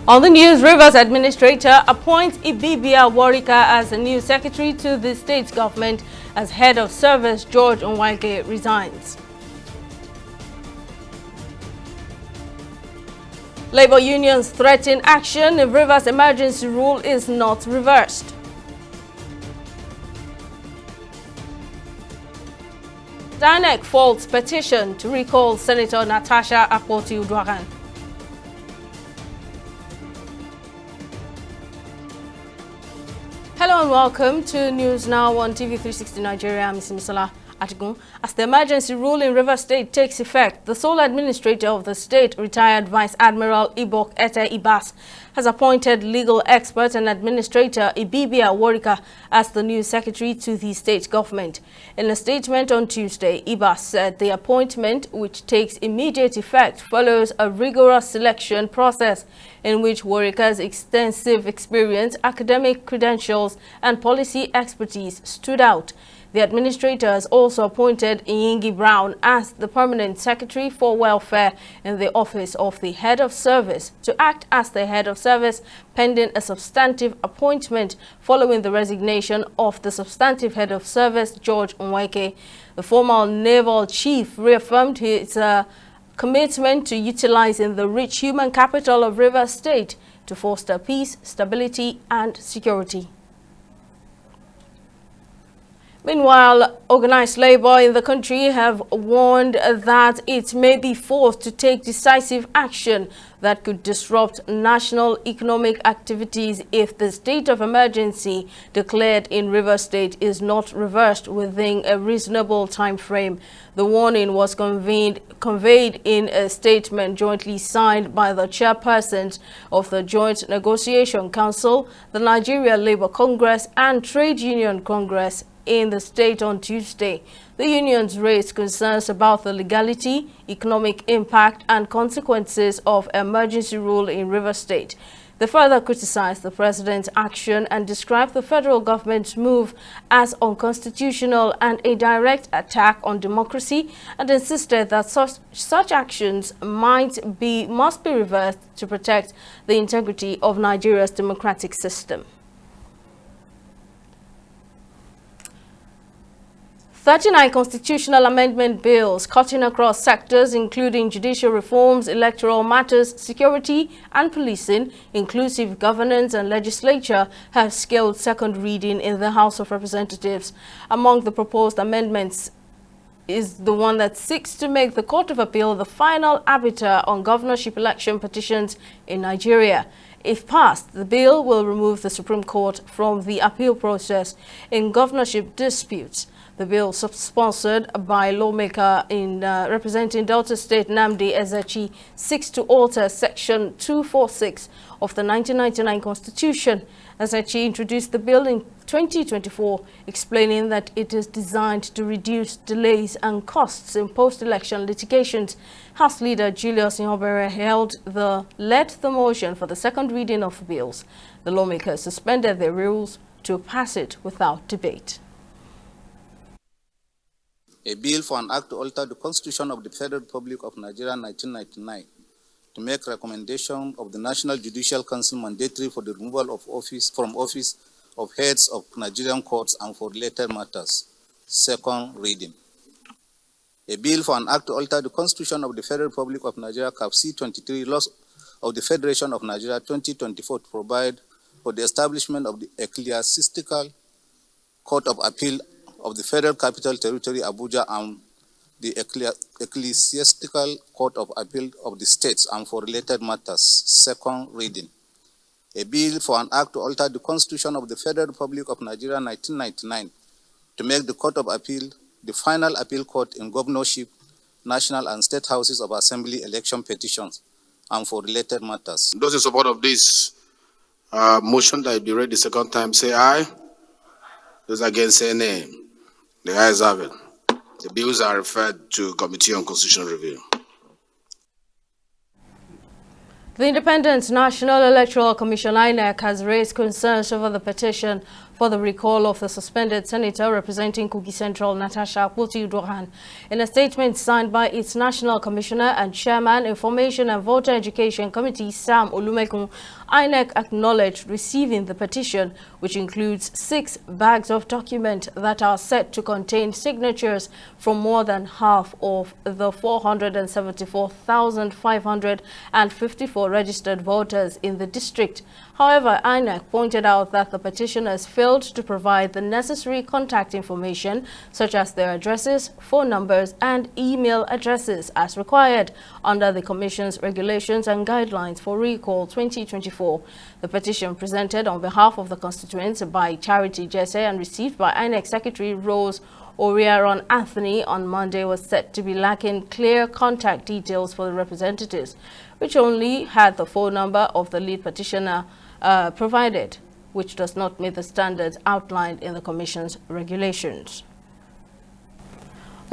On the news, Rivers Administrator appoints Ibibia Warika as the new secretary to the state government as head of service. George Onwaike resigns. Labour unions threaten action if Rivers emergency rule is not reversed. INEC faults petition to recall Senator Natasha Akpoti-Uduaghan. Hello and welcome to News Now on TV360 Nigeria. I'm Misala Atigun. As the emergency rule in Rivers State takes effect, the sole administrator of the state, retired Vice Admiral Ibok Ete Ibas, has appointed legal expert and administrator Ibibia Warika as the new secretary to the state government. In a statement on Tuesday, Ibas said the appointment, which takes immediate effect, follows a rigorous selection process in which Warika's extensive experience, academic credentials, and policy expertise stood out. The administrator has also appointed Iyingi Brown as the permanent secretary for welfare in the office of the head of service to act as the head of service pending a substantive appointment following the resignation of the substantive head of service, George Onwaike. The former naval chief reaffirmed his commitment to utilizing the rich human capital of Rivers State to foster peace, stability, and security. Meanwhile, organized labor in the country have warned that it may be forced to take decisive action that could disrupt national economic activities if the state of emergency declared in Rivers State is not reversed within a reasonable time frame. The warning was conveyed in a statement jointly signed by the chairpersons of the Joint Negotiation Council, the Nigeria Labour Congress, and Trade Union Congress in the state on Tuesday. The unions raised concerns about the legality, economic impact, and consequences of emergency rule in Rivers State. They further criticized the president's action and described the federal government's move as unconstitutional and a direct attack on democracy, and insisted that such actions must be reversed to protect the integrity of Nigeria's democratic system. 39 constitutional amendment bills cutting across sectors including judicial reforms, electoral matters, security and policing, inclusive governance and legislature have scaled second reading in the House of Representatives. Among the proposed amendments is the one that seeks to make the Court of Appeal the final arbiter on governorship election petitions in Nigeria. If passed, the bill will remove the Supreme Court from the appeal process in governorship disputes. The bill, sponsored by lawmaker representing Delta State Nnamdi Ezechi, seeks to alter Section 246 of the 1999 Constitution. Ezechi introduced the bill in 2024, explaining that it is designed to reduce delays and costs in post-election litigations. House Leader Julius Ihobere led the motion for the second reading of the bills. The lawmakers suspended their rules to pass it without debate. A bill for an act to alter the Constitution of the Federal Republic of Nigeria 1999 to make recommendation of the National Judicial Council mandatory for the removal of from office of heads of Nigerian courts and for related matters. Second reading. A bill for an act to alter the Constitution of the Federal Republic of Nigeria Cap C23 Laws of the Federation of Nigeria 2024 to provide for the establishment of the Ecclesiastical Court of Appeal of the Federal Capital Territory, Abuja, and the Ecclesiastical Court of Appeal of the States and for related matters. Second reading. A bill for an act to alter the Constitution of the Federal Republic of Nigeria 1999 to make the Court of Appeal the final appeal court in governorship, national and state houses of assembly election petitions and for related matters. Those in support of this motion that will be read the second time, say aye. Those against, say nay. The ayes have it. The bills are referred to Committee on Constitutional Review. The Independent National Electoral Commission (INEC) has raised concerns over the petition for the recall of the suspended senator representing Kogi Central, Natasha Akpoti-Uduaghan. In a statement signed by its National Commissioner and Chairman, Information and Voter Education Committee, Sam Olumekun, INEC acknowledged receiving the petition, which includes 6 bags of documents that are set to contain signatures from more than half of the 474,554 registered voters in the district. However, INEC pointed out that the petitioners failed to provide the necessary contact information, such as their addresses, phone numbers, and email addresses as required under the Commission's regulations and guidelines for recall 2024. The petition, presented on behalf of the constituents by Charity Jesse and received by INEC Secretary Rose Oriaron Anthony on Monday, was said to be lacking clear contact details for the representatives, which only had the phone number of the lead petitioner provided, which does not meet the standards outlined in the Commission's regulations.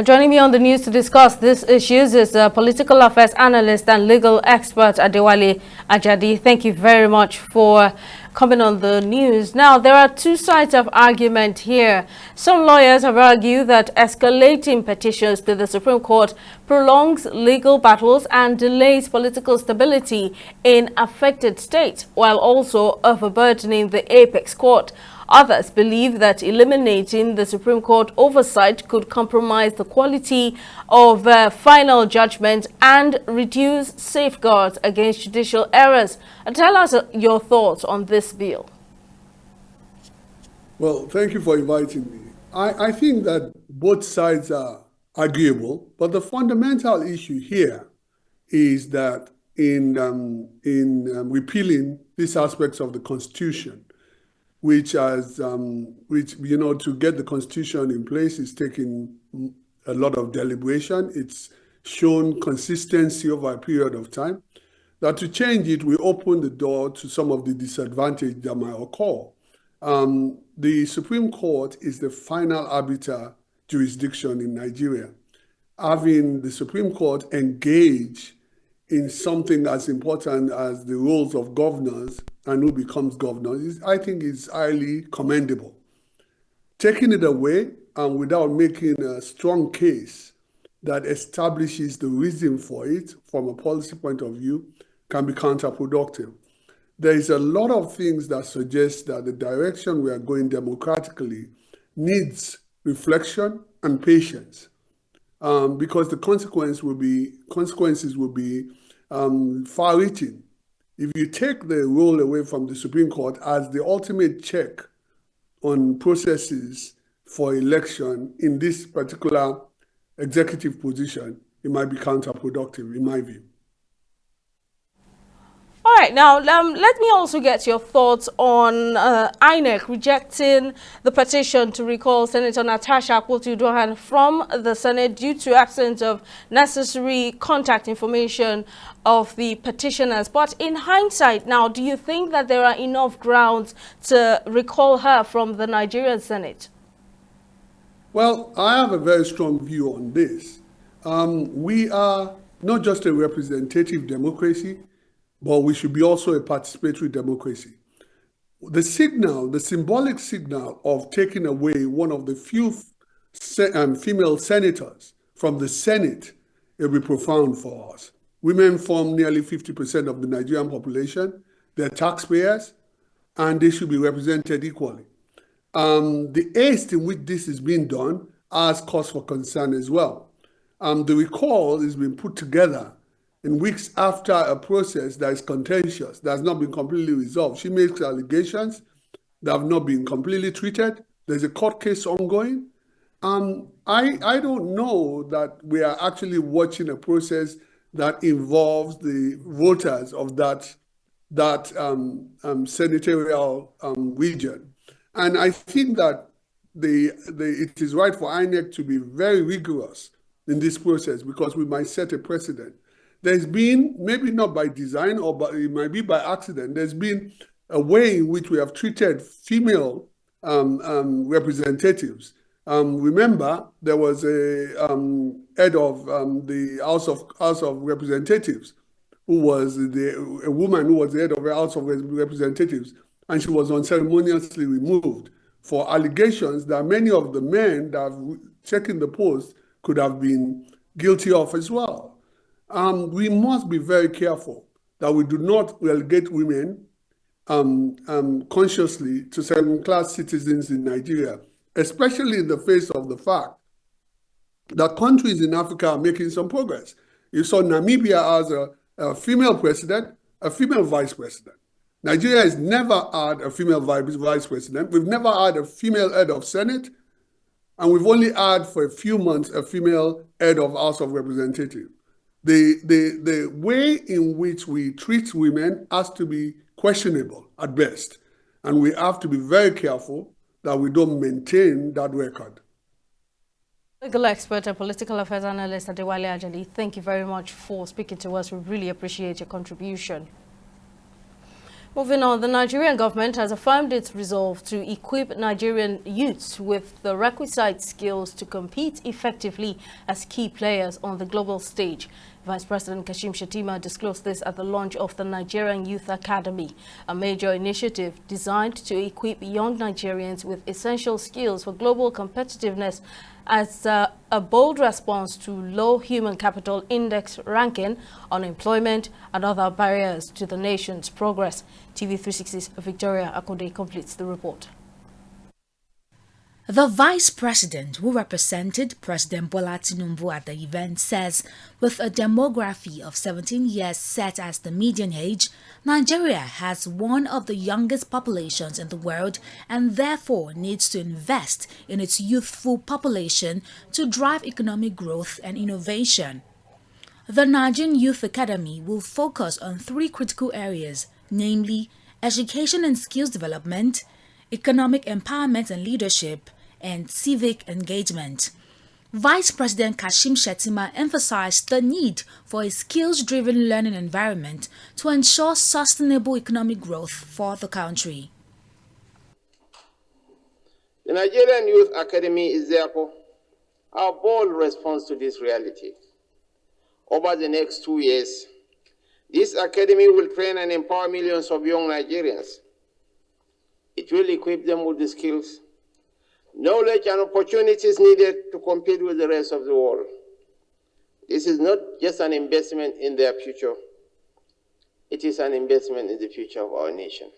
Joining me on the news to discuss these issues is political affairs analyst and legal expert Adewale Ajadi. Thank you very much for coming on the news. Now, there are two sides of argument here. Some lawyers have argued that escalating petitions to the Supreme Court prolongs legal battles and delays political stability in affected states, while also overburdening the apex court. Others believe that eliminating the Supreme Court oversight could compromise the quality of final judgment and reduce safeguards against judicial errors. Tell us your thoughts on this bill. Well, thank you for inviting me. I think that both sides are arguable, but the fundamental issue here is that in repealing these aspects of the Constitution, which to get the Constitution in place is taking a lot of deliberation. It's shown consistency over a period of time. That to change it, we open the door to some of the disadvantage that might occur. The Supreme Court is the final arbiter jurisdiction in Nigeria. Having the Supreme Court engage in something as important as the roles of governors and who becomes governor, I think is highly commendable. Taking it away and without making a strong case that establishes the reason for it from a policy point of view can be counterproductive. There is a lot of things that suggest that the direction we are going democratically needs reflection and patience, because the consequences will be far-reaching. If you take the role away from the Supreme Court as the ultimate check on processes for election in this particular executive position, it might be counterproductive, in my view. All right, now let me also get your thoughts on INEC rejecting the petition to recall Senator Natasha Akpoti-Uduaghan from the Senate due to absence of necessary contact information of the petitioners. But in hindsight now, do you think that there are enough grounds to recall her from the Nigerian Senate? Well, I have a very strong view on this. We are not just a representative democracy, but we should be also a participatory democracy. The symbolic signal of taking away one of the few female senators from the Senate, it will be profound for us. Women form nearly 50% of the Nigerian population. They're taxpayers, and they should be represented equally. The haste in which this is being done has cause for concern as well. The recall is being put together in weeks after a process that is contentious, that has not been completely resolved. She makes allegations that have not been completely treated. There's a court case ongoing. I don't know that we are actually watching a process that involves the voters of that senatorial region. And I think that it is right for INEC to be very rigorous in this process, because we might set a precedent. There's been, maybe not by design, but it might be by accident, there's been a way in which we have treated female representatives. Remember, there was a head of the House of Representatives who was a woman who was the head of the House of Representatives, and she was unceremoniously removed for allegations that many of the men that have taken the post could have been guilty of as well. We must be very careful that we do not relegate women consciously to second-class citizens in Nigeria, especially in the face of the fact that countries in Africa are making some progress. You saw Namibia has a female president, a female vice president. Nigeria has never had a female vice president. We've never had a female head of Senate, and we've only had for a few months a female head of House of Representatives. The way in which we treat women has to be questionable at best, and we have to be very careful that we don't maintain that record. Legal expert and political affairs analyst Adewale Ajadi, thank you very much for speaking to us. We really appreciate your contribution. Moving on, the Nigerian government has affirmed its resolve to equip Nigerian youths with the requisite skills to compete effectively as key players on the global stage. Vice President Kashim Shettima disclosed this at the launch of the Nigerian Youth Academy, a major initiative designed to equip young Nigerians with essential skills for global competitiveness as a bold response to low human capital index ranking, unemployment, and other barriers to the nation's progress. TV360's Victoria Akonde completes the report. The Vice President, who represented President Bola Tinubu at the event, says with a demography of 17 years set as the median age, Nigeria has one of the youngest populations in the world and therefore needs to invest in its youthful population to drive economic growth and innovation. The Nigerian Youth Academy will focus on three critical areas, namely education and skills development, economic empowerment and leadership, and civic engagement. Vice President Kashim Shettima emphasized the need for a skills-driven learning environment to ensure sustainable economic growth for the country. The Nigerian Youth Academy is therefore our bold response to this reality. Over the next 2 years, this academy will train and empower millions of young Nigerians. It will equip them with the skills, knowledge, and opportunities needed to compete with the rest of the world. This is not just an investment in their future, it is an investment in the future of our nation.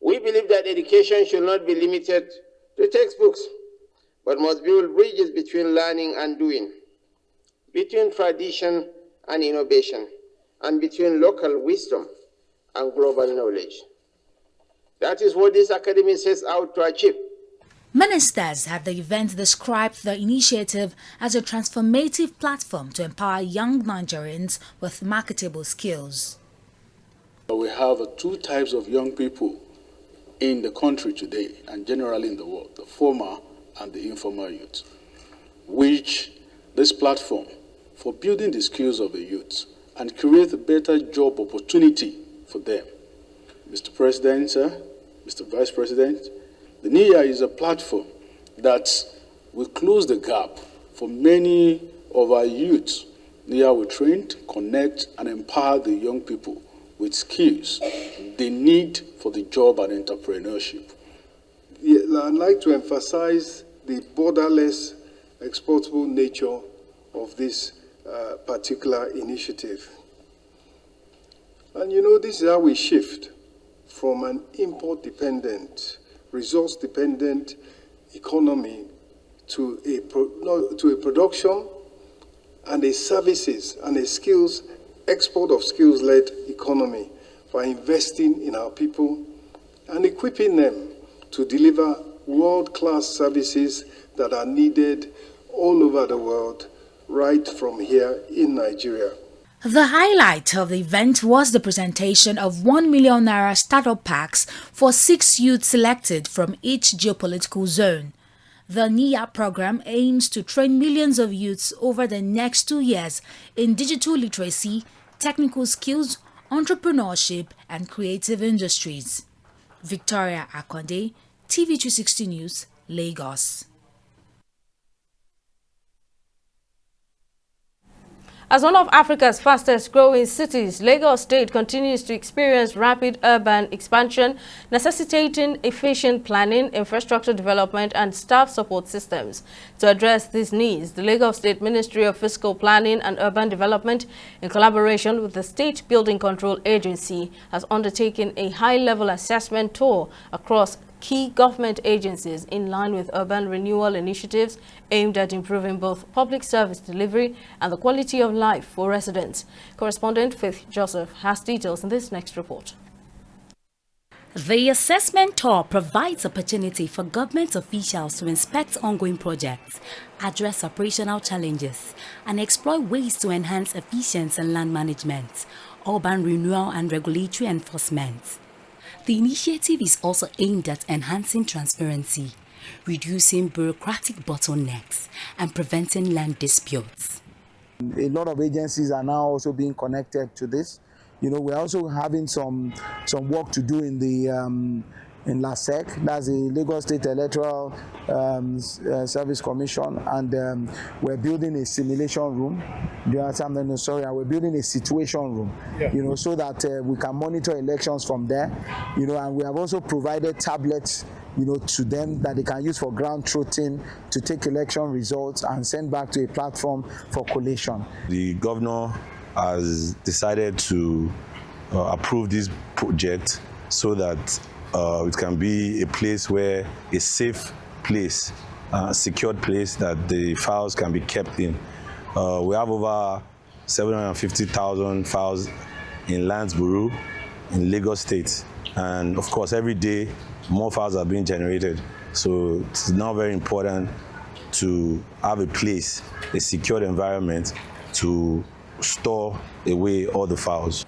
We believe that education should not be limited to textbooks, but must build bridges between learning and doing, between tradition and innovation, and between local wisdom and global knowledge. That is what this academy sets out to achieve. Ministers at the event described the initiative as a transformative platform to empower young Nigerians with marketable skills. We have two types of young people in the country today and generally in the world, the formal and the informal youth, which this platform for building the skills of the youth and create a better job opportunity for them. Mr. President, Mr. Vice President, the NIA is a platform that will close the gap for many of our youths. NIA will train, connect, and empower the young people with skills they need for the job and entrepreneurship. I'd like to emphasize the borderless, exportable nature of this particular initiative. And you know, this is how we shift from an import-dependent, resource-dependent economy to a production and a services and a skills, export of skills-led economy by investing in our people and equipping them to deliver world-class services that are needed all over the world, right from here in Nigeria. The highlight of the event was the presentation of 1 million naira startup packs for 6 youth selected from each geopolitical zone. The NIA program aims to train millions of youths over the next 2 years in digital literacy, technical skills, entrepreneurship, and creative industries. Victoria Akonde, TV260 News, Lagos. As one of Africa's fastest growing cities, Lagos State continues to experience rapid urban expansion, necessitating efficient planning, infrastructure development, and staff support systems. To address these needs, the Lagos State Ministry of Fiscal Planning and Urban Development, in collaboration with the State Building Control Agency, has undertaken a high-level assessment tour across key government agencies in line with urban renewal initiatives aimed at improving both public service delivery and the quality of life for residents. Correspondent Faith Joseph has details in this next report. The assessment tour provides opportunity for government officials to inspect ongoing projects, address operational challenges, and explore ways to enhance efficiency in land management, urban renewal, and regulatory enforcement. The initiative is also aimed at enhancing transparency, reducing bureaucratic bottlenecks, and preventing land disputes. A lot of agencies are now also being connected to this. You know, we're also having some work to do in the in LASEC, that's the Lagos State Electoral Service Commission, and we're building a simulation room. Do you understand? No, sorry, we're building a situation room, you know, so that we can monitor elections from there, you know, and we have also provided tablets, you know, to them that they can use for ground truthing to take election results and send back to a platform for collation. The governor has decided to approve this project so that it can be a place where a safe place, secured place that the files can be kept in. We have over 750,000 files in Lands Bureau in Lagos State, and of course every day more files are being generated. So it's now very important to have a place, a secured environment to store away all the files.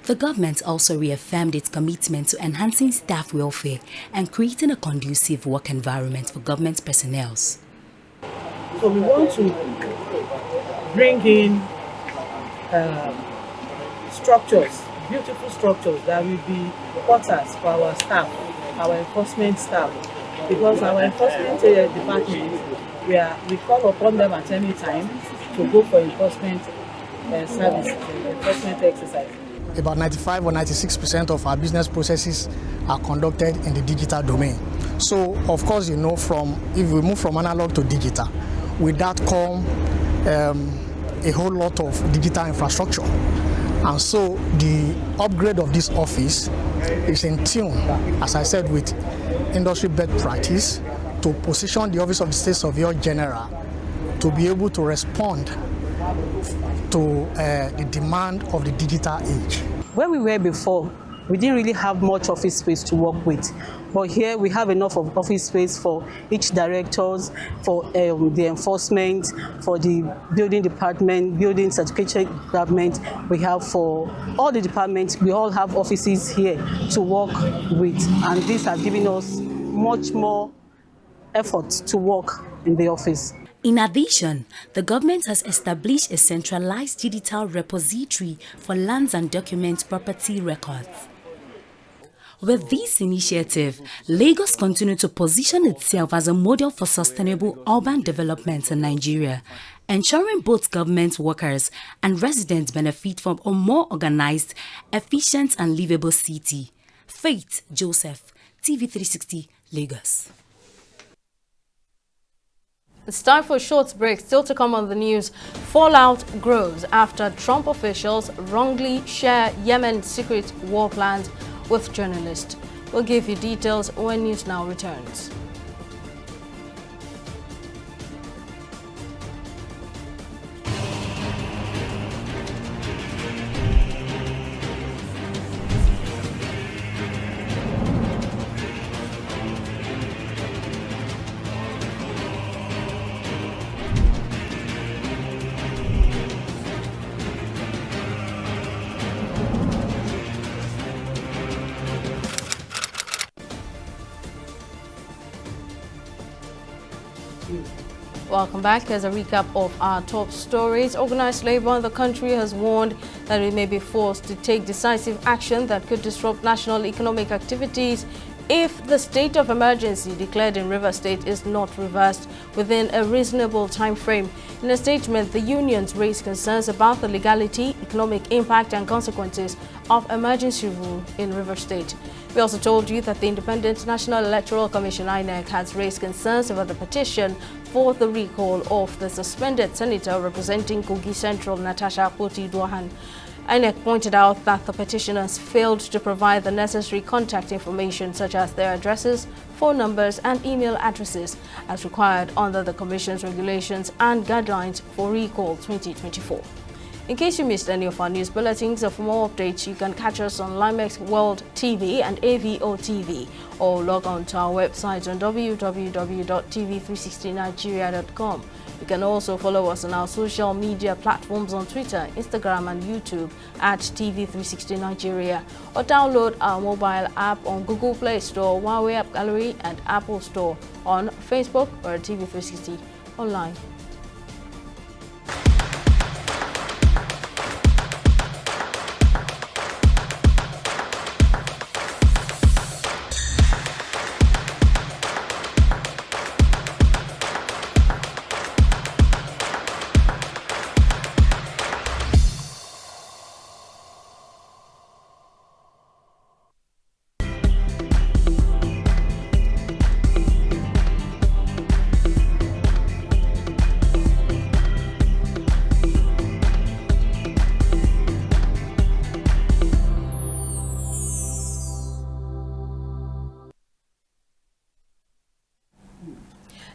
The government also reaffirmed its commitment to enhancing staff welfare and creating a conducive work environment for government personnel. So we want to bring in structures, beautiful structures that will be quarters for our staff, our enforcement staff, because our enforcement department, we call upon them at any time to go for enforcement service, enforcement exercise. About 95 or 96% of our business processes are conducted in the digital domain. So, of course, you know, if we move from analog to digital, with that come a whole lot of digital infrastructure. And so the upgrade of this office is in tune, as I said, with industry best practice to position the Office of the State Surveyor General to be able to respond to the demand of the digital age. Where we were before, we didn't really have much office space to work with. But here we have enough of office space for each directors, for the enforcement, for the building department, building certification department. We have for all the departments, we all have offices here to work with. And this has given us much more effort to work in the office. In addition, the government has established a centralized digital repository for lands and document property records. With this initiative, Lagos continues to position itself as a model for sustainable urban development in Nigeria, ensuring both government workers and residents benefit from a more organized, efficient and livable city. Faith Joseph, TV360, Lagos. It's time for a short break. Still to come on the news, fallout grows after Trump officials wrongly share Yemen's secret war plans with journalists. We'll give you details when News Now returns. Welcome back. Here's a recap of our top stories. Organized labor in the country has warned that it may be forced to take decisive action that could disrupt national economic activities if the state of emergency declared in Rivers State is not reversed within a reasonable time frame. In a statement, the unions raised concerns about the legality, economic impact and consequences of emergency rule in Rivers State. We also told you that the Independent National Electoral Commission (INEC) has raised concerns over the petition for the recall of the suspended senator representing Kogi Central, Natasha Akpoti-Uduaghan. INEC pointed out that the petitioners failed to provide the necessary contact information such as their addresses, phone numbers and email addresses as required under the Commission's regulations and guidelines for Recall 2024. In case you missed any of our news bulletins, or for more updates, you can catch us on Limex World TV and AVO TV, or log on to our website on www.tv360nigeria.com. You can also follow us on our social media platforms on Twitter, Instagram and YouTube at TV360 Nigeria, or download our mobile app on Google Play Store, Huawei App Gallery and Apple Store, on Facebook or TV360 online.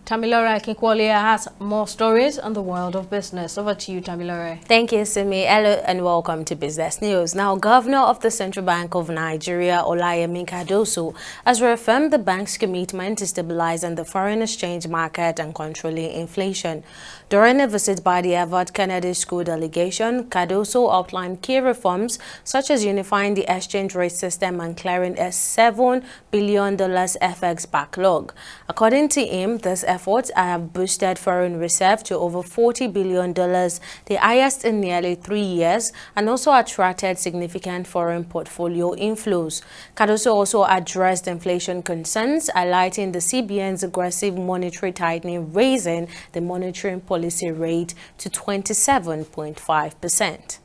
Tamilore Kinkwalia has more stories on the world of business. Over to you, Tamilore. Thank you, Simi. Hello and welcome to Business News. Now, Governor of the Central Bank of Nigeria, Olayemi Cardoso, has reaffirmed the bank's commitment to stabilizing the foreign exchange market and controlling inflation. During a visit by the Harvard Kennedy School delegation, Cardoso outlined key reforms such as unifying the exchange rate system and clearing a $7 billion FX backlog. According to him, these efforts have boosted foreign reserve to over $40 billion, the highest in nearly 3 years, and also attracted significant foreign portfolio inflows. Cardoso also addressed inflation concerns, highlighting the CBN's aggressive monetary tightening, raising the monetary policy rate to 27.5%.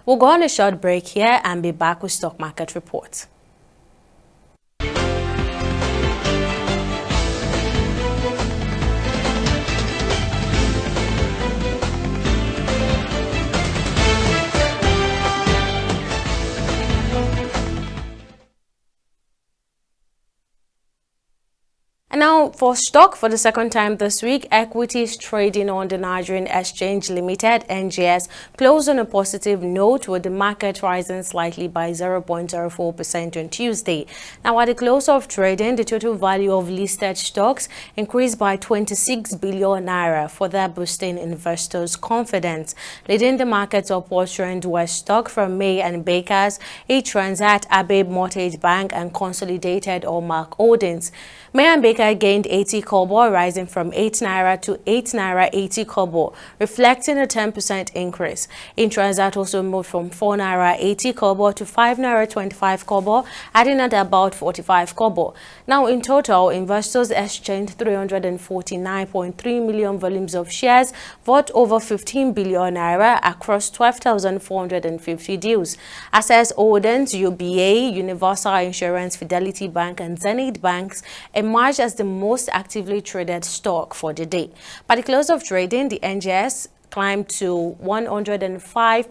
We'll go on a short break here and be back with stock market reports. And now for stock, for the second time this week, equities trading on the Nigerian Exchange Limited (NGX) closed on a positive note, with the market rising slightly by 0.04% on Tuesday. Now, at the close of trading, the total value of listed stocks increased by 26 billion naira, further boosting investors' confidence. Leading the market's upward trend were stock from May and Bakers, Transact, Abe Mortgage Bank, and Consolidated or Mark Holdings. May and Baker gained 80 kobo, rising from 8 naira to 8 naira 80 kobo, reflecting a 10% increase. Transact also moved from 4 naira 80 kobo to 5 naira 25 kobo, adding at about 45 kobo. Now, in total, investors exchanged 349.3 million volumes of shares, worth over 15 billion naira across 12,450 deals. Access Holdings, UBA, Universal Insurance, Fidelity Bank, and Zenith Banks emerged as the most actively traded stock for the day. By the close of trading, the NGX climbed to 105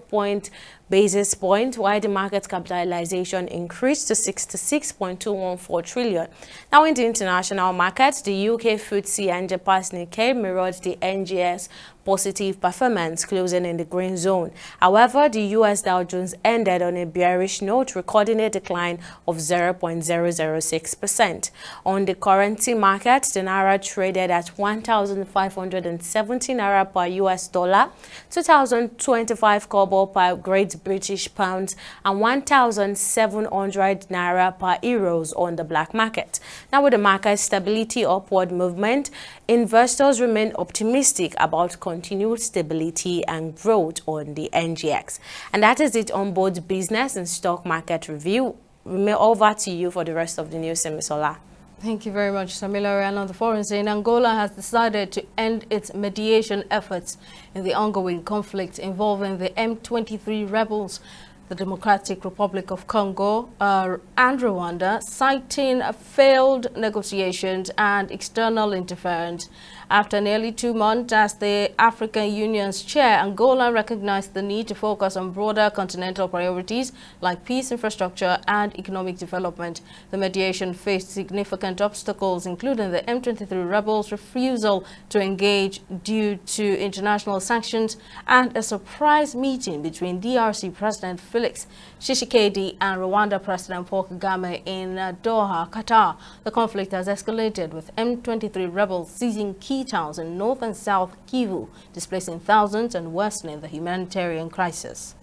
basis points, while the market capitalization increased to 66.214 trillion. Now, in the international markets, the UK FTSE and Japan's Nikkei mirrored the NGX positive performance, closing in the green zone. However, the US Dow Jones ended on a bearish note, recording a decline of 0.006%. On the currency market, the Naira traded at 1,570 Naira per US dollar, 2,025 kobo per Great British pounds, and 1,700 Naira per euros on the black market. Now, with the market stability upward movement, investors remain optimistic about continued stability and growth on the NGX. And that is it on both business and stock market review. Over to you for the rest of the news, Simisola. Thank you very much, Samila. And on the foreign scene, Angola has decided to end its mediation efforts in the ongoing conflict involving the M23 rebels, the Democratic Republic of Congo and Rwanda, citing failed negotiations and external interference. After nearly 2 months as the African Union's chair, Angola recognized the need to focus on broader continental priorities like peace, infrastructure, and economic development. The mediation faced significant obstacles, including the M23 rebels' refusal to engage due to international sanctions and a surprise meeting between DRC President Felix Tshisekedi and Rwanda President Paul Kagame in Doha, Qatar. The conflict has escalated, with M23 rebels seizing key towns in North and South Kivu, displacing thousands and worsening the humanitarian crisis.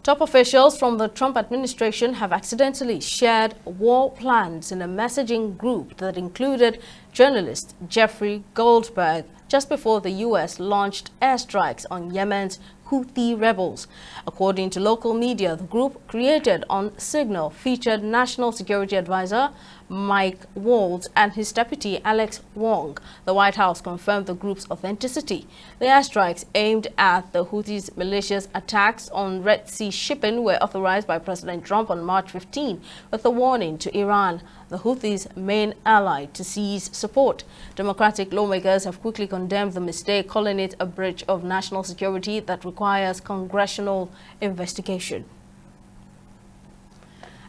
Top officials from the Trump administration have accidentally shared war plans in a messaging group that included journalist Jeffrey Goldberg just before the U.S. launched airstrikes on Yemen's Houthi rebels. According to local media, the group, created on Signal, featured National Security Advisor Mike Waltz and his deputy Alex Wong. The White House confirmed the group's authenticity. The airstrikes aimed at the Houthis' malicious attacks on Red Sea shipping were authorized by President Trump on March 15, with a warning to Iran, the Houthis' main ally, to cease support. Democratic lawmakers have quickly condemned the mistake, calling it a breach of national security that requires congressional investigation.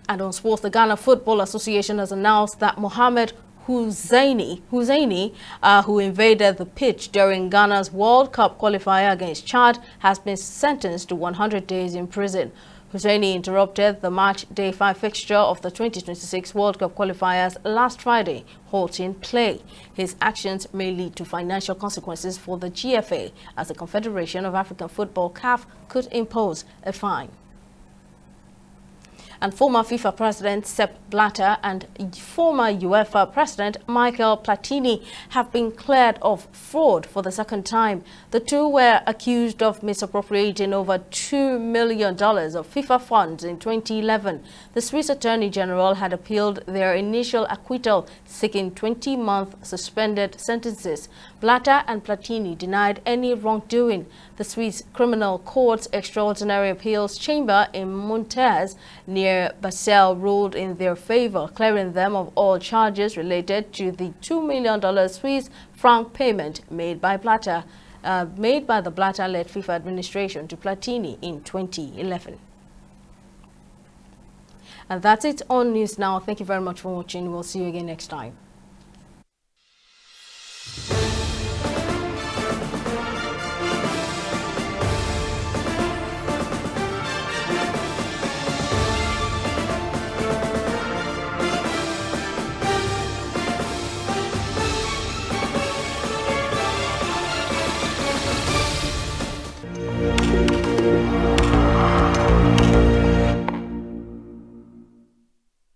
And on sports, the Ghana Football Association has announced that Mohamed Husseini, who invaded the pitch during Ghana's World Cup qualifier against Chad, has been sentenced to 100 days in prison. Husseini interrupted the match day 5 fixture of the 2026 World Cup qualifiers last Friday, halting play. His actions may lead to financial consequences for the GFA, as the Confederation of African Football (CAF) could impose a fine. And former FIFA President Sepp Blatter and former UEFA President Michael Platini have been cleared of fraud for the second time. The two were accused of misappropriating over $2 million of FIFA funds in 2011. The Swiss Attorney General had appealed their initial acquittal, seeking 20-month suspended sentences. Blatter and Platini denied any wrongdoing. The Swiss Criminal Court's Extraordinary Appeals Chamber in Montreux, near Basel, ruled in their favor, clearing them of all charges related to the $2 million Swiss franc payment made by the Blatter-led FIFA administration to Platini in 2011. And that's it on News Now. Thank you very much for watching. We'll see you again next time.